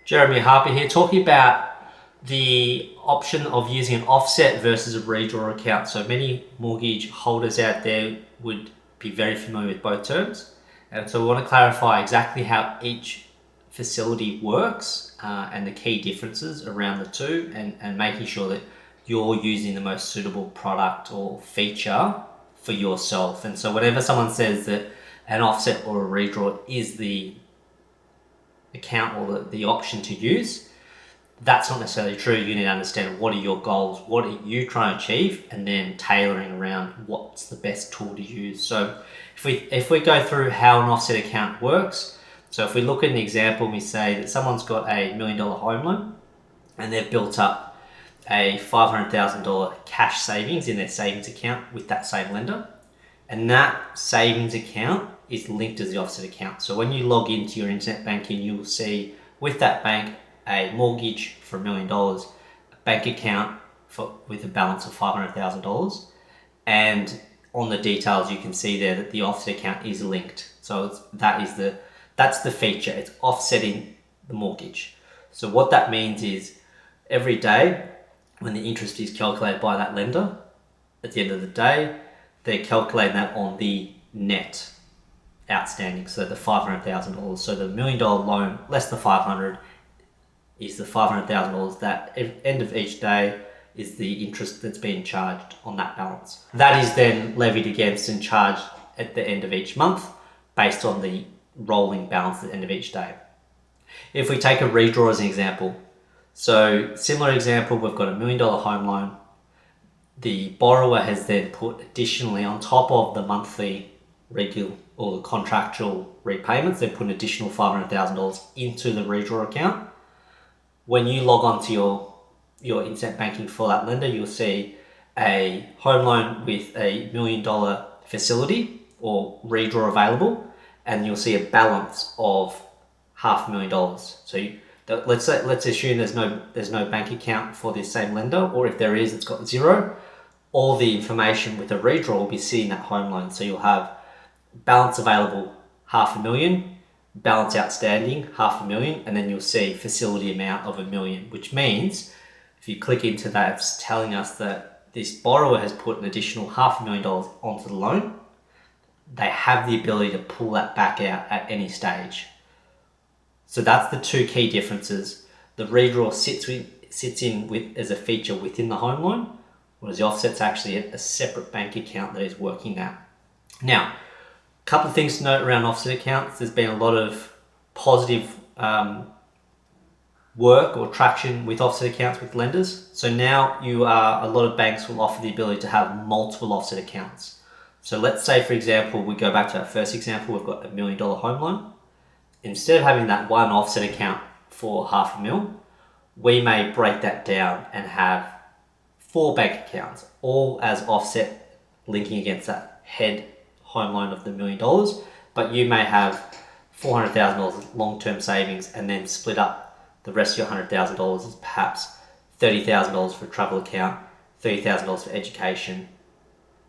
Jeremy, Harper here, talking about the option of using an offset versus a redraw account. So many mortgage holders out there would be very familiar with both terms. And so we want to clarify exactly how each facility works and the key differences around the two, and making sure that you're using the most suitable product or feature for yourself. And so whenever someone says that an offset or a redraw is the account or the option to use, that's not necessarily true. You need to understand what are your goals, what are you trying to achieve, and then tailoring around what's the best tool to use. So if we go through how an offset account works, so if we look at an example, we say that someone's got a $1 million home loan and they've built up a $500,000 cash savings in their savings account with that same lender, and that savings account is linked as the offset account. So when you log into your internet banking, you will see with that bank a mortgage for $1 million, a bank account with a balance of $500,000, and on the details you can see there that the offset account is linked. So that's the feature. It's offsetting the mortgage. So what that means is every day when the interest is calculated by that lender, at the end of the day, they're calculating that on the net outstanding, so the $500,000. So the $1 million loan less the 500 is the $500,000 that at the end of each day is the interest that's being charged on that balance. That is then levied against and charged at the end of each month based on the rolling balance at the end of each day. If we take a redraw as an example, so similar example, we've got a $1 million home loan. The borrower has then put additionally on top of the monthly regular or the contractual repayments, they put an additional $500,000 into the redraw account. When you log on to your internet banking for that lender, you'll see a home loan with a $1 million facility or redraw available, and you'll see a balance of $500,000. So let's assume there's no bank account for this same lender, or if there is, it's got zero. All the information with a redraw will be seen in that home loan. So you'll have balance available $500,000, balance outstanding $500,000, and then you'll see facility amount of $1 million, which means if you click into that, it's telling us that this borrower has put an additional $500,000 onto the loan. They have the ability to pull that back out at any stage. So that's the two key differences. The redraw sits in with as a feature within the home loan, whereas the offset's actually a separate bank account that is working that. Now, a couple of things to note around offset accounts. There's been a lot of positive work or traction with offset accounts with lenders. So now a lot of banks will offer the ability to have multiple offset accounts. So let's say, for example, we go back to our first example, we've got a $1 million home loan. Instead of having that one offset account for $500,000, we may break that down and have 4 bank accounts, all as offset linking against that head home loan of the $1 million, but you may have $400,000 long-term savings and then split up the rest of your $100,000 as perhaps $30,000 for a travel account, $30,000 for education,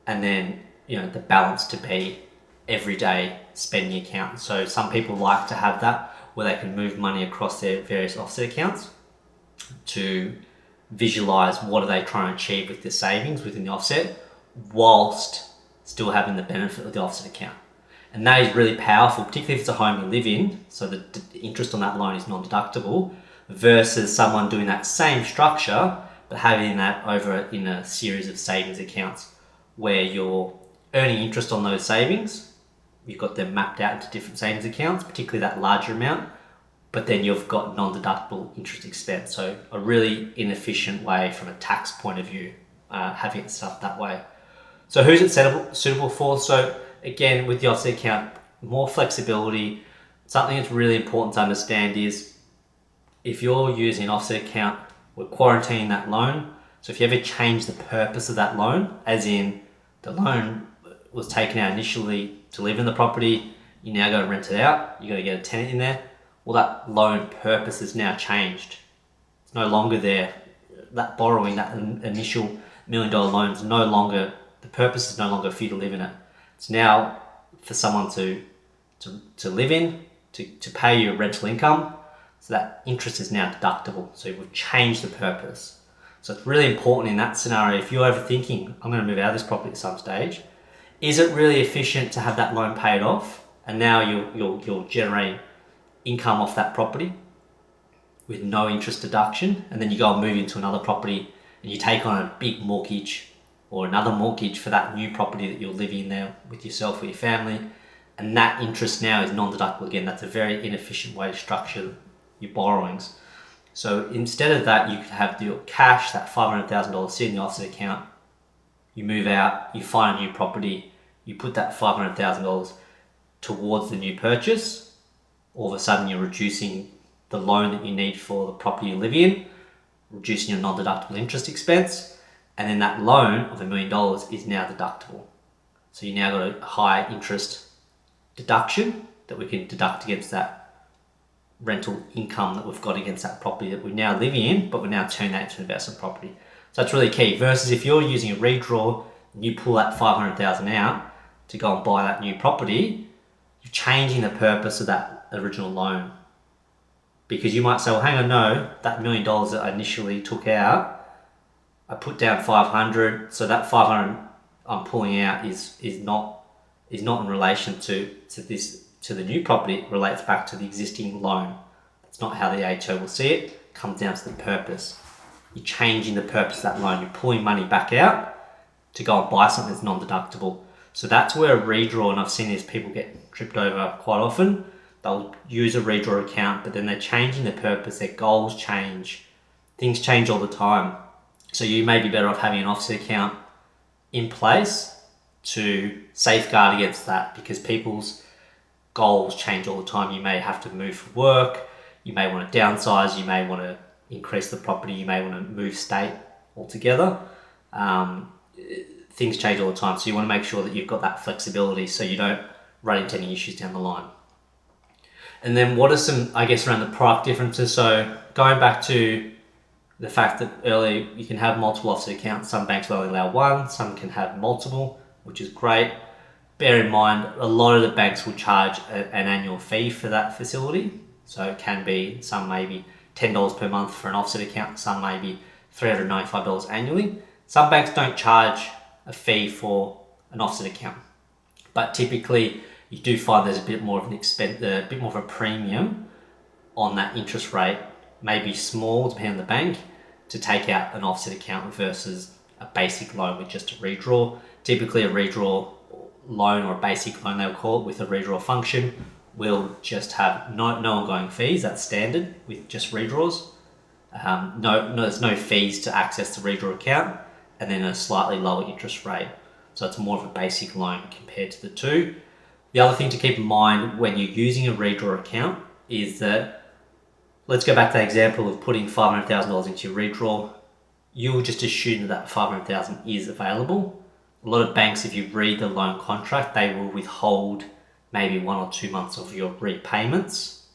and then the balance to be everyday spending account. So some people like to have that where they can move money across their various offset accounts to visualize what are they trying to achieve with the savings within the offset whilst still having the benefit of the offset account. And that is really powerful, particularly if it's a home you live in, so the interest on that loan is non-deductible, versus someone doing that same structure but having that over in a series of savings accounts where you're earning interest on those savings. You've got them mapped out into different savings accounts, particularly that larger amount, but then you've got non-deductible interest expense. So a really inefficient way from a tax point of view, having it set up that way. So who's it suitable for? So again, with the offset account, more flexibility. Something that's really important to understand is if you're using an offset account, we're quarantining that loan. So if you ever change the purpose of that loan, as in the loan was taken out initially to live in the property, you now go and rent it out, you got to get a tenant in there. Well, that loan purpose has now changed. It's no longer there. That borrowing, that initial $1 million loan is no longer, the purpose is no longer for you to live in it. It's now for someone to live in, to pay you a rental income. So that interest is now deductible. So we've changed the purpose. So it's really important in that scenario, if you're ever thinking, I'm going to move out of this property at some stage, is it really efficient to have that loan paid off? And now you're generating income off that property with no interest deduction, and then you go and move into another property and you take on a big mortgage or another mortgage for that new property that you're living in there with yourself or your family, and that interest now is non-deductible again. That's a very inefficient way to structure your borrowings. So instead of that, you could have your cash, that $500,000 sitting in the offset account. You move out, you find a new property, you put that $500,000 towards the new purchase. All of a sudden, you're reducing the loan that you need for the property you live in, reducing your non-deductible interest expense, and then that loan of $1 million is now deductible. So you now got a high interest deduction that we can deduct against that rental income that we've got against that property that we're now living in, but we're now turning that into investment property. So that's really key. Versus if you're using a redraw and you pull that $500,000 out to go and buy that new property, you're changing the purpose of that original loan. Because you might say, well, hang on, no, that $1 million that I initially took out, I put down 500, so that 500 I'm pulling out is not in relation to the new property. It relates back to the existing loan. That's not how the ATO will see it. It comes down to the purpose. You're changing the purpose of that loan. You're pulling money back out to go and buy something that's non-deductible. So that's where a redraw, and I've seen these people get tripped over quite often. They'll use a redraw account, but then they're changing the purpose. Their goals change. Things change all the time. So you may be better off having an offset account in place to safeguard against that, because people's goals change all the time. You may have to move for work. You may want to downsize. You may want to increase the property. You may want to move state altogether. Things change all the time. So you want to make sure that you've got that flexibility so you don't run into any issues down the line. And then what are some, I guess, around the product differences? So going back to the fact that earlier you can have multiple offset accounts. Some banks will only allow one, some can have multiple, which is great. Bear in mind, a lot of the banks will charge an annual fee for that facility. So it can be, some maybe $10 per month for an offset account, some maybe $395 annually. Some banks don't charge a fee for an offset account, but typically you do find there's a bit more of an expense, a bit more of a premium on that interest rate, maybe small depending on the bank, to take out an offset account versus a basic loan with just a redraw. Typically a redraw loan, or a basic loan they'll call it, with a redraw function will just have no ongoing fees. That's standard with just redraws. There's no fees to access the redraw account, and then a slightly lower interest rate. So it's more of a basic loan compared to the two. The other thing to keep in mind when you're using a redraw account is that, let's go back to that example of putting $500,000 into your redraw. You'll just assume that $500,000 is available. A lot of banks, if you read the loan contract, they will withhold maybe 1 or 2 months of your repayments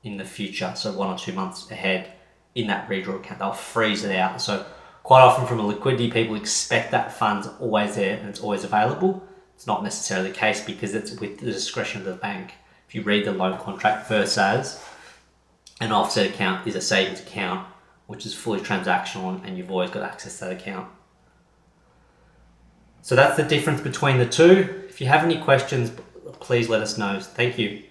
in the future. So 1 or 2 months ahead in that redraw account, they'll freeze it out. So quite often from a liquidity, people expect that fund's always there and it's always available. It's not necessarily the case, because it's with the discretion of the bank. If you read the loan contract, versus an offset account is a savings account, which is fully transactional and you've always got access to that account. So that's the difference between the two. If you have any questions, please let us know. Thank you.